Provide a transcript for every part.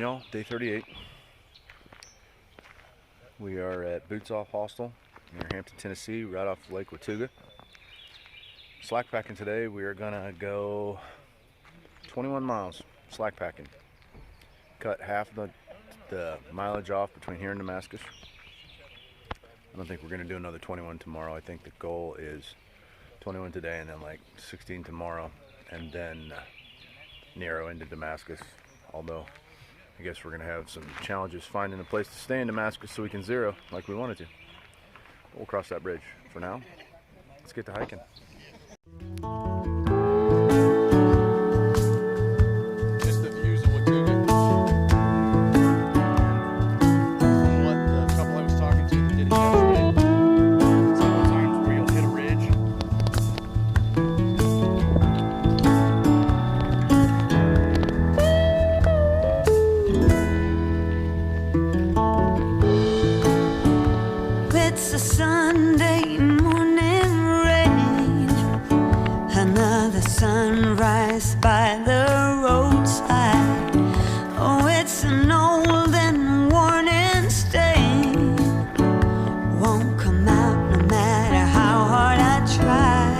y'all, day 38. We are at Boots Off Hostel near Hampton, Tennessee, right off Lake Watauga. Slack packing today. We are gonna go 21 miles slack packing. Cut half the mileage off between here and Damascus. I don't think we're gonna do another 21 tomorrow. I think the goal is 21 today and then like 16 tomorrow, and then narrow into Damascus. Although I guess we're gonna have some challenges finding a place to stay in Damascus so we can zero like we wanted to. We'll cross that bridge. For now, let's get to hiking. Just the views of Watauga. What the couple I was talking to did it yesterday. Several times where you'll hit a ridge. It's a Sunday morning rain, another sunrise by the roadside. Oh, it's an old and worn and stain, won't come out no matter how hard I try.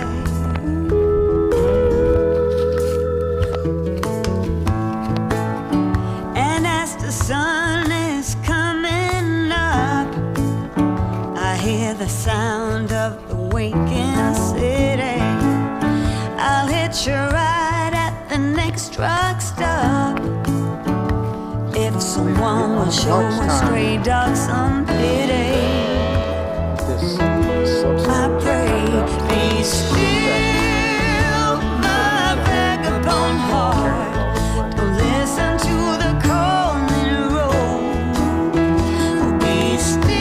And as the sun is coming up, I hear the sound of the waking city. I'll hitch a ride at the next truck stop if someone will show a stray dog some pity. I pray, be still, my vagabond heart. Don't listen to the calling road. Be still,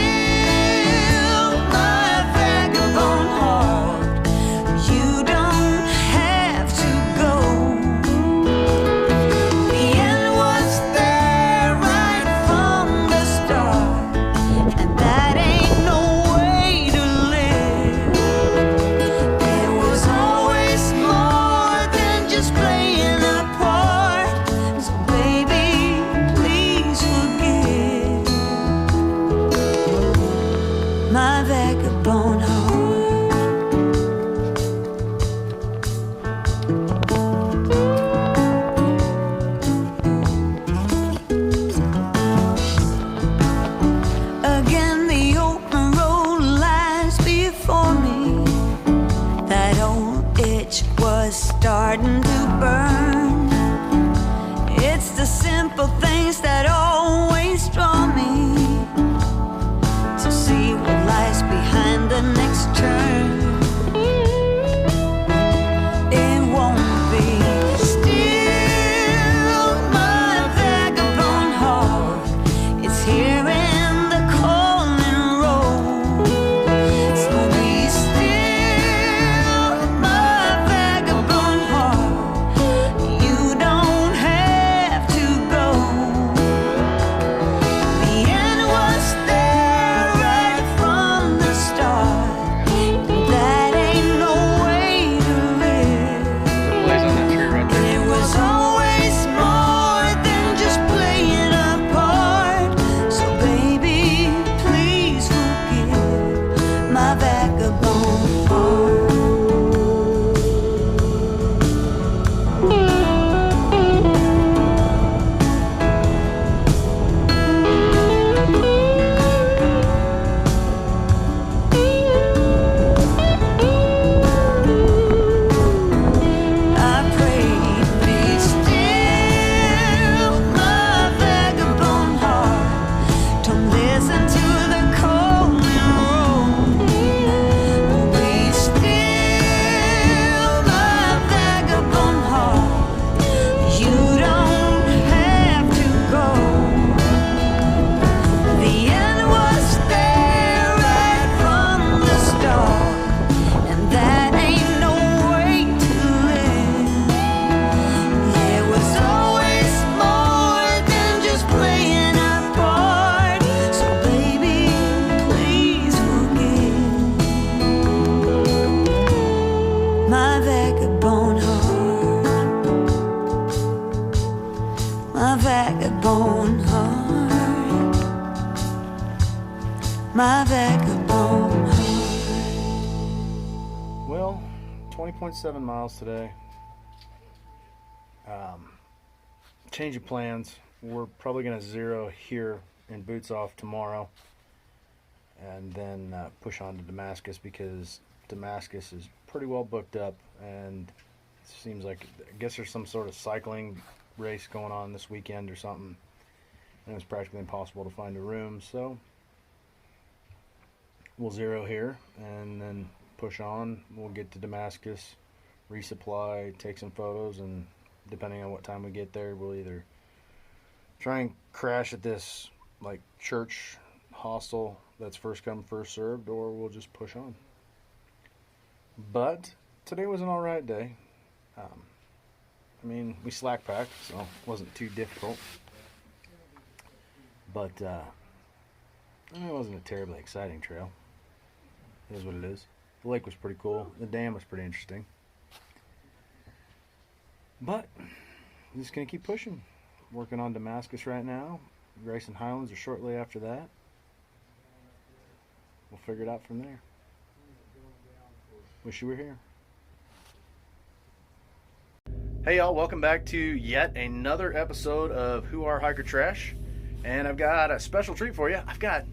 and that 20.7 miles today. Change of plans. We're probably going to zero here in Boots Off tomorrow, and then push on to Damascus, because Damascus is pretty well booked up, and it seems like, I guess there's some sort of cycling race going on this weekend or something, and it's practically impossible to find a room. So we'll zero here and then push on. We'll get to Damascus, resupply, take some photos, and depending on what time we get there, we'll either try and crash at this like church hostel that's first come first served, or we'll just push on. But today was an alright day. I mean, we slack packed, so it wasn't too difficult, but it wasn't a terribly exciting trail. It is what it is. The lake was pretty cool. The dam was pretty interesting. But I'm just going to keep pushing. Working on Damascus right now. Grayson Highlands are shortly after that. We'll figure it out from there. Wish you were here. Hey y'all, welcome back to yet another episode of Who Are Hiker Trash. And I've got a special treat for you. I've got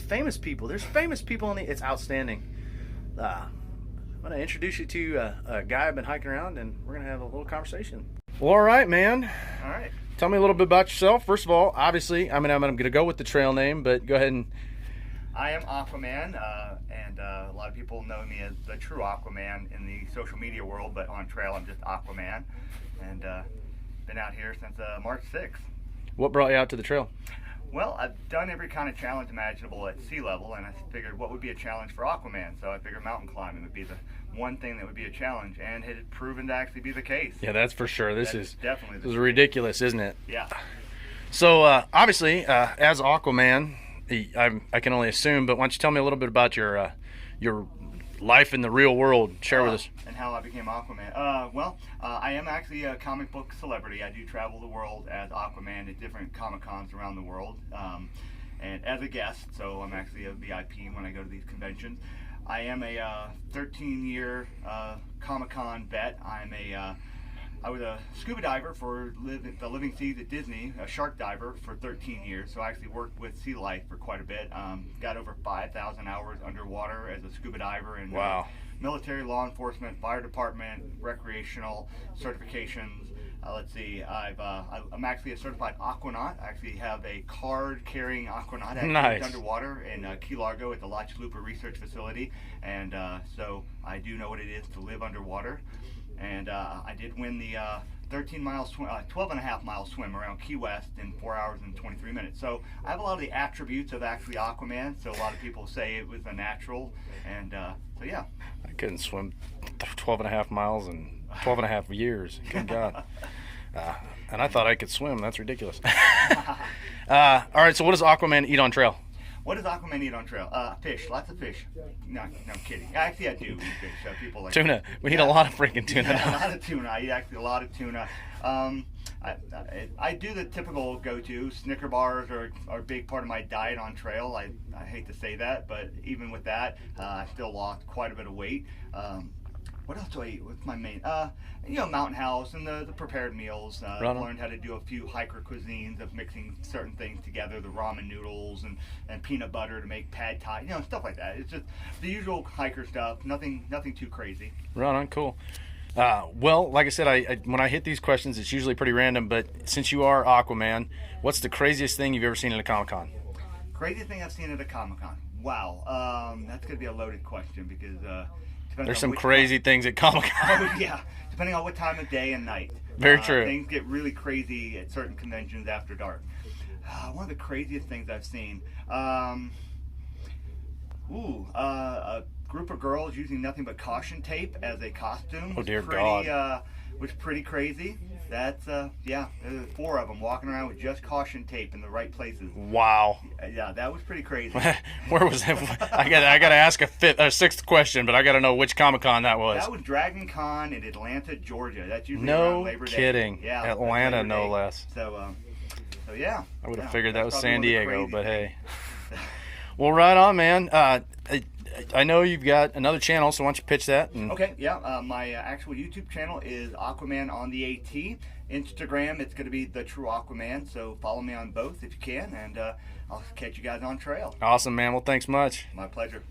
famous people. There's famous people in the... It's outstanding. I'm going to introduce you to a guy I've been hiking around, and we're going to have a little conversation. Well, all right, man. All right. Tell me a little bit about yourself. First of all, obviously, I'm going to go with the trail name, but go ahead and... I am Aquaman, and a lot of people know me as the true Aquaman in the social media world, but on trail I'm just Aquaman, and been out here since March 6th. What brought you out to the trail? Well, I've done every kind of challenge imaginable at sea level, and I figured what would be a challenge for Aquaman, so I figured mountain climbing would be the one thing that would be a challenge, and it had proven to actually be the case. Yeah, that's for sure. This is definitely this is ridiculous, isn't it? Yeah. So, obviously, as Aquaman, I can only assume, but why don't you tell me a little bit about your life in the real world? Share with us. And how I became Aquaman. I am actually a comic book celebrity. I do travel the world as Aquaman at different Comic-Cons around the world, and as a guest, so I'm actually a VIP when I go to these conventions. I am a 13-year Comic-Con vet. I was a scuba diver for the Living Seas at Disney, a shark diver for 13 years, so I actually worked with sea life for quite a bit. Got over 5,000 hours underwater as a scuba diver, and wow. Military, law enforcement, fire department, recreational certifications. Let's see, I'm actually a certified aquanaut. I actually have a card-carrying aquanaut. Nice. Underwater in Key Largo at the La Chalupa Research Facility, and so I do know what it is to live underwater. And I did win the 12.5-mile swim around Key West in 4 hours and 23 minutes. So I have a lot of the attributes of actually Aquaman. So a lot of people say it was a natural, and so yeah. I couldn't swim 12.5 miles in 12.5 years. Good God. And I thought I could swim. That's ridiculous. All right, so what does Aquaman eat on trail? What does Aquaman eat on trail? Fish, lots of fish. No, I'm kidding. Actually, I do eat fish. People like tuna. We eat a lot of freaking tuna. Yeah, a lot of tuna. I eat actually a lot of tuna. I do the typical go-to. Snicker bars are a big part of my diet on trail. I hate to say that, but even with that, I still lost quite a bit of weight. What else do I eat? What's my main? Mountain House and the prepared meals. Learned how to do a few hiker cuisines of mixing certain things together, the ramen noodles and peanut butter to make pad thai, stuff like that. It's just the usual hiker stuff, nothing too crazy. Right on, cool. Well, like I said, I when I hit these questions, it's usually pretty random, but since you are Aquaman, what's the craziest thing you've ever seen at a Comic-Con? Craziest thing I've seen at a Comic-Con? Wow, that's going to be a loaded question because... There's some crazy things at Comic-Con. Oh, yeah, depending on what time of day and night. Very true. Things get really crazy at certain conventions after dark. One of the craziest things I've seen. A group of girls using nothing but caution tape as a costume. Oh, dear God. Was pretty crazy. That's, there's 4 of them walking around with just caution tape in the right places. Wow. Yeah, that was pretty crazy. Where was that? I got to ask a 6th question, but I got to know which Comic-Con that was. That was Dragon Con in Atlanta, Georgia. That's usually no around Labor Day. Kidding. Yeah, Atlanta, no less. So yeah. I would have figured that was San Diego, but hey. Yeah. Well, right on, man. I know you've got another channel, so why don't you pitch that? Okay, yeah. My actual YouTube channel is Aquaman on the AT. Instagram, it's going to be The True Aquaman, so follow me on both if you can, and I'll catch you guys on trail. Awesome, man. Well, thanks much. My pleasure.